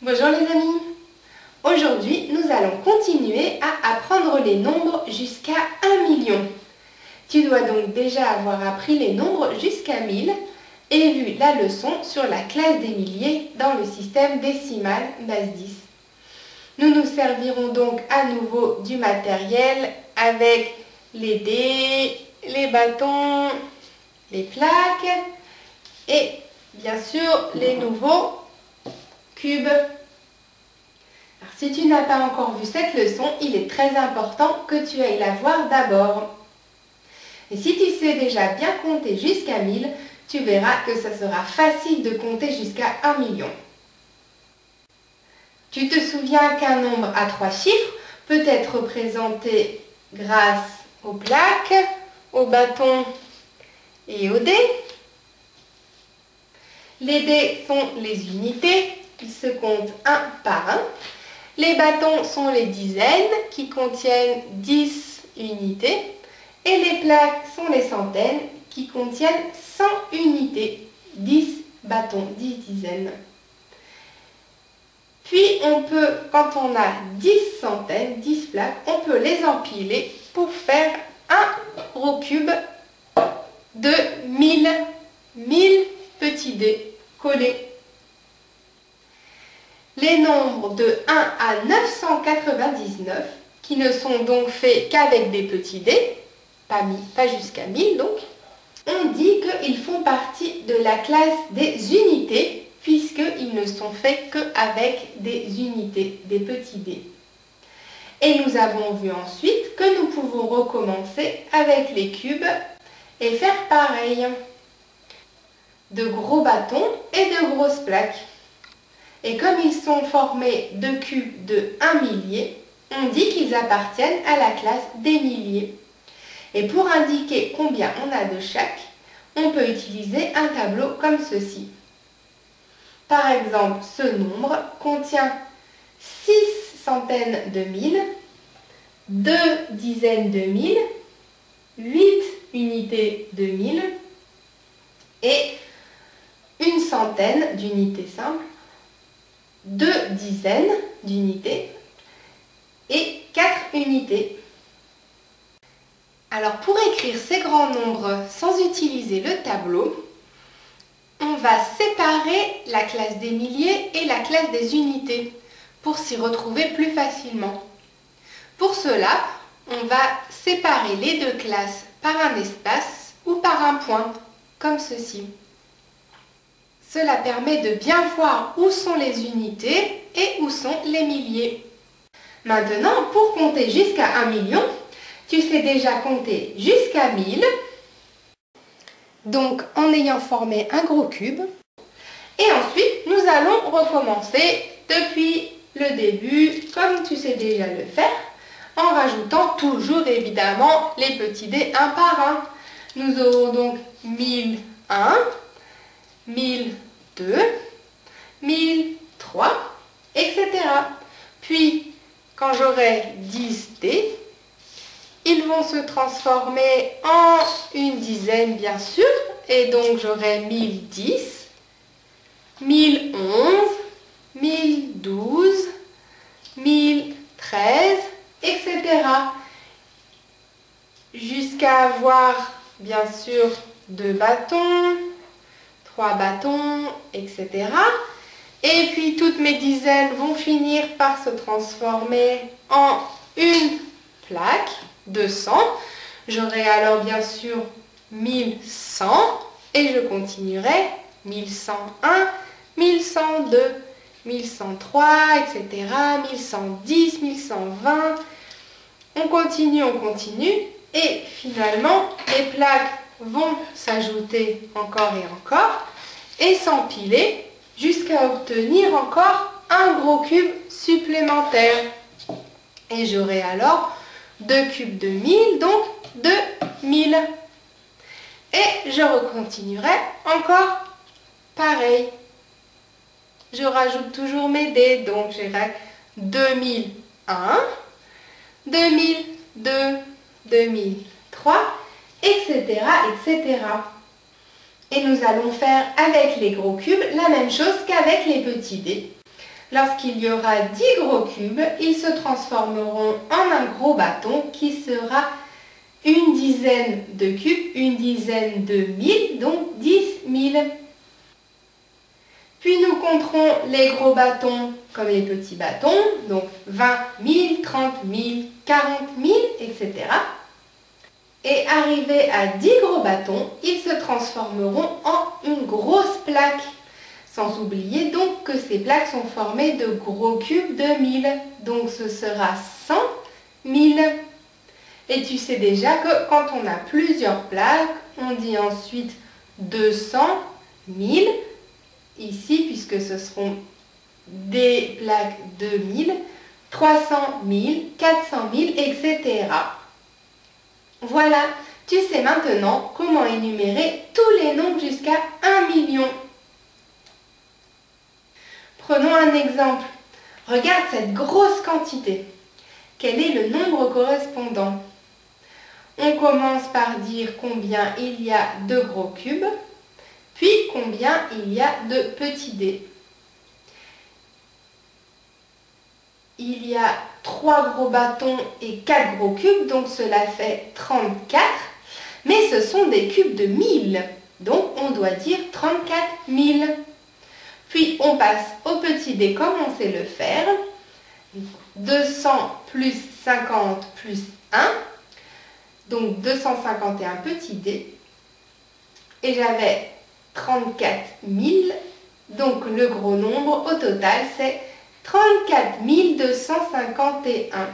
Bonjour les amis. Aujourd'hui, nous allons continuer à apprendre les nombres jusqu'à 1 million. Tu dois donc déjà avoir appris les nombres jusqu'à 1000 et vu la leçon sur la classe des milliers dans le système décimal base 10. Nous nous servirons donc à nouveau du matériel avec les dés, les bâtons, les plaques et bien sûr les nouveaux cubes. Alors, si tu n'as pas encore vu cette leçon, il est très important que tu ailles la voir d'abord. Et si tu sais déjà bien compter jusqu'à 1000, tu verras que ça sera facile de compter jusqu'à 1 million. Tu te souviens qu'un nombre à 3 chiffres peut être représenté grâce aux plaques, aux bâtons et aux dés. Les dés sont les unités, ils se comptent un par un. Les bâtons sont les dizaines qui contiennent 10 unités. Et les plaques sont les centaines qui contiennent 100 unités, 10 bâtons, 10 dizaines. Puis on peut, quand on a 10 centaines, 10 plaques, on peut les empiler pour faire un gros cube de 1000 petits dés collés. Les nombres de 1 à 999, qui ne sont donc faits qu'avec des petits dés, pas jusqu'à 1000 donc, on dit qu'ils font partie de la classe des unités, puisqu'ils ne sont faits qu'avec des unités, des petits dés. Et nous avons vu ensuite que nous pouvons recommencer avec les cubes et faire pareil. De gros bâtons et de grosses plaques. Et comme ils sont formés de cubes de 1 millier, on dit qu'ils appartiennent à la classe des milliers. Et pour indiquer combien on a de chaque, on peut utiliser un tableau comme ceci. Par exemple, ce nombre contient 6 centaines de mille, 2 dizaines de mille, 8 unités de mille et une centaine d'unités simples, 2 dizaines d'unités et 4 unités. Alors pour écrire ces grands nombres sans utiliser le tableau, on va séparer la classe des milliers et la classe des unités pour s'y retrouver plus facilement. Pour cela, on va séparer les deux classes par un espace ou par un point, comme ceci. Cela permet de bien voir où sont les unités et où sont les milliers. Maintenant, pour compter jusqu'à 1 million, tu sais déjà compter jusqu'à 1000, donc en ayant formé un gros cube. Et ensuite, nous allons recommencer depuis le début, comme tu sais déjà le faire, en rajoutant toujours évidemment les petits dés un par un. Nous aurons donc 1001, 1002, 1003, etc. Puis, quand j'aurai 10 dés, ils vont se transformer en une dizaine, bien sûr, et donc j'aurai 1010, 1011, 1012, 1013, etc. Jusqu'à avoir, bien sûr, 2 bâtons, 3 bâtons, etc. Et puis toutes mes dizaines vont finir par se transformer en une plaque de 100. J'aurai alors bien sûr 1100 et je continuerai 1101, 1102, 1103, etc. 1110, 1120. On continue et finalement les plaques vont s'ajouter encore et encore et s'empiler jusqu'à obtenir encore un gros cube supplémentaire. Et j'aurai alors 2 cubes de 1000, donc de 1000. Et je recontinuerai encore pareil. Je rajoute toujours mes dés, donc j'aurai 2001, 2002, 2003, etc., etc. Et nous allons faire avec les gros cubes la même chose qu'avec les petits dés. Lorsqu'il y aura 10 gros cubes, ils se transformeront en un gros bâton qui sera une dizaine de cubes, une dizaine de 1000, donc 10 000. Puis nous compterons les gros bâtons comme les petits bâtons, donc 20 000, 30 000, 40 000, etc. Et arrivés à 10 gros bâtons, ils se transformeront en une grosse plaque. Sans oublier donc que ces plaques sont formées de gros cubes de 1000. Donc ce sera 100 000. Et tu sais déjà que quand on a plusieurs plaques, on dit ensuite 200 000 ici, puisque ce seront des plaques de 1000, 300 000, 400 000, etc. Voilà, tu sais maintenant comment énumérer tous les nombres jusqu'à 1 million. Prenons un exemple. Regarde cette grosse quantité. Quel est le nombre correspondant? On commence par dire combien il y a de gros cubes, puis combien il y a de petits dés. Il y a 3 gros bâtons et 4 gros cubes, donc cela fait 34. Mais ce sont des cubes de 1000, donc on doit dire 34 000. Puis on passe au petit dé comme on sait le faire. 200 plus 50 plus 1, donc 251 petits dés. Et j'avais 34 000, donc le gros nombre au total c'est 34 251.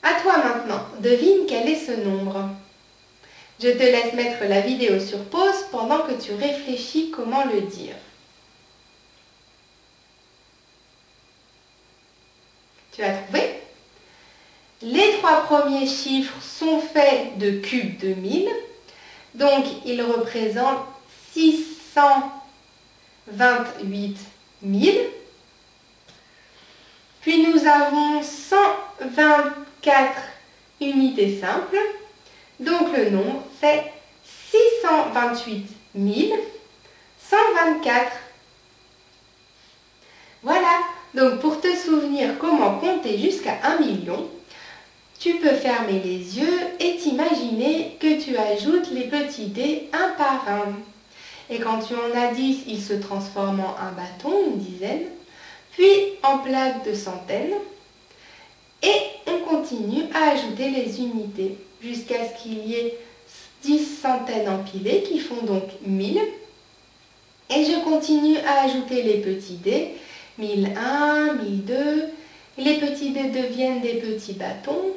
À toi maintenant, devine quel est ce nombre. Je te laisse mettre la vidéo sur pause pendant que tu réfléchis comment le dire. Tu as trouvé? Les 3 premiers chiffres sont faits de cubes de 1000, donc ils représentent 628 000. Puis nous avons 124 unités simples, donc le nombre c'est 628 124. Voilà, donc pour te souvenir comment compter jusqu'à 1 million, tu peux fermer les yeux et t'imaginer que tu ajoutes les petits dés un par un. Et quand tu en as 10, ils se transforment en un bâton, une dizaine, puis en plaques de centaines. Et on continue à ajouter les unités jusqu'à ce qu'il y ait 10 centaines empilées qui font donc 1000. Et je continue à ajouter les petits dés, 1001, 1002. Les petits dés deviennent des petits bâtons,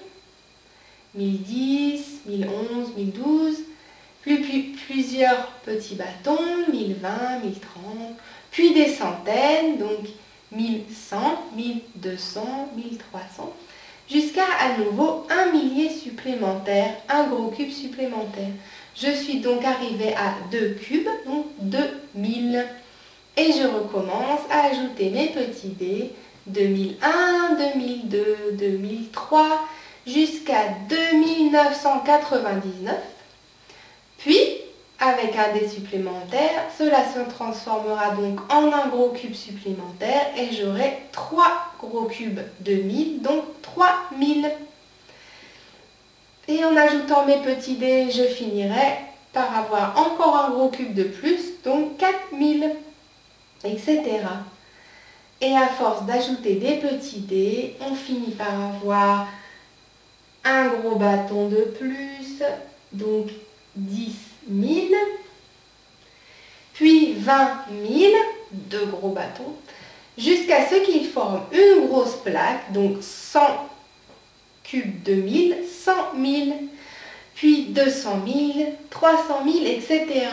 1010, 1011, 1012. Plusieurs petits bâtons, 1020, 1030, puis des centaines, donc 1100, 1200, 1300, jusqu'à à nouveau un millier supplémentaire, un gros cube supplémentaire. Je suis donc arrivée à 2 cubes, donc 2000. Et je recommence à ajouter mes petits dés, 2001, 2002, 2003, jusqu'à 2999. Puis, avec un dé supplémentaire, cela se transformera donc en un gros cube supplémentaire et j'aurai 3 gros cubes de 1000, donc 3000. Et en ajoutant mes petits dés, je finirai par avoir encore un gros cube de plus, donc 4000, etc. Et à force d'ajouter des petits dés, on finit par avoir un gros bâton de plus, donc 10 000, puis 20 000, 2 gros bâtons, jusqu'à ce qu'ils forment une grosse plaque, donc 100 cubes de 1000, 100 000, puis 200 000, 300 000, etc.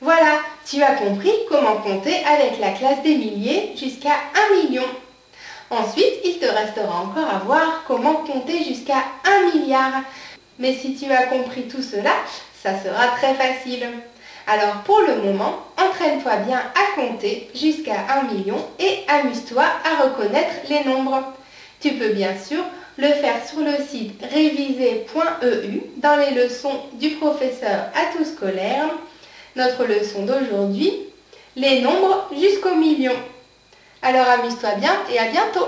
Voilà, tu as compris comment compter avec la classe des milliers jusqu'à 1 million. Ensuite, il te restera encore à voir comment compter jusqu'à 1 milliard. Mais si tu as compris tout cela, ça sera très facile. Alors pour le moment, entraîne-toi bien à compter jusqu'à 1 million et amuse-toi à reconnaître les nombres. Tu peux bien sûr le faire sur le site réviser.eu dans les leçons du professeur Atout Scolaire. Notre leçon d'aujourd'hui, les nombres jusqu'au million. Alors amuse-toi bien et à bientôt!